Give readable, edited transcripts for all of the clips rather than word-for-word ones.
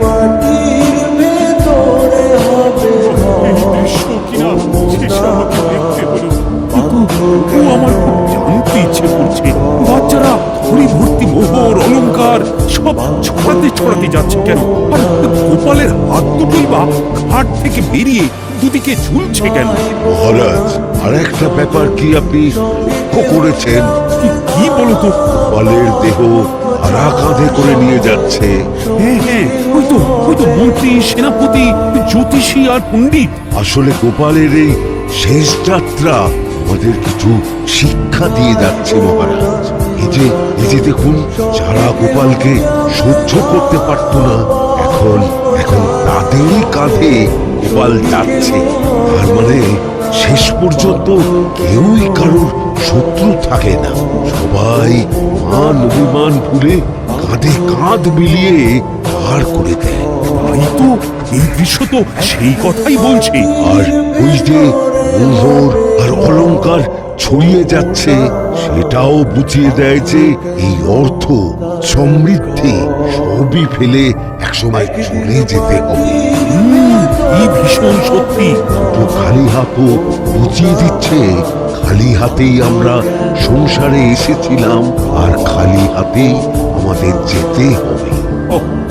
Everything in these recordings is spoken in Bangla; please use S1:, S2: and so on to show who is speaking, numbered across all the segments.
S1: মাটির ভেতরে হবে
S2: এই দৃশ্য কিনা শেষে আমাকে দেখতে হলো, কিন্তু আমার খুব জানতে ইচ্ছে করছে বাচ্চারা থলি ভর্তি মোহর অলংকার সব ছড়াতে ছড়াতে যাচ্ছে কেন, আর গোপালের হাত দুটোই বা ঘাট থেকে বেরিয়ে দুদিকে ঝুলছে কেন?
S3: মহারাজ, আর একটা ব্যাপার কি আপনি লক্ষ্য করেছেন?
S2: কি বলতো?
S3: গোপালের দেহ হারা কাঁধে করে নিয়ে যাচ্ছে।
S2: হ্যাঁ হ্যাঁ, ওই তো মন্ত্রী, সেনাপতি, জ্যোতিষী আর পণ্ডিত।
S3: আসলে গোপালের এই শেষ যাত্রা আমাদের কিছু শিক্ষা দিয়ে যাচ্ছে মহারাজ। এই যে দেখুন, যারা গোপালকে সহ্য করতে পারত না, এখন তাদেরই কাঁধে গোপাল যাচ্ছে। তার মানে শেষ পর্যন্ত কেউই কারোর শত্রু থাকে না, সবাই মান অভিমান ভুলে কাঁধে কাঁধ মিলিয়ে পার করে দেয়।
S2: তাই তো, এই দৃশ্য তো সেই কথাই বলছে।
S3: আর ওই যে মোহর আর অলংকার ছড়িয়ে যাচ্ছে, সেটাও বুঝিয়ে দেয় যে এই অর্থ, সমৃদ্ধি সবই ফেলে একসময় চলে যেতে হবে।
S2: এই ভীষণ সত্যি।
S3: তো খালি হাতও বুঝিয়ে দিচ্ছে, খালি হাতেই আমরা সংসারে এসেছিলাম, আর খালি হাতেই আমাদের যেতে হবে।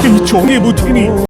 S2: এই চলে বুঝিনি।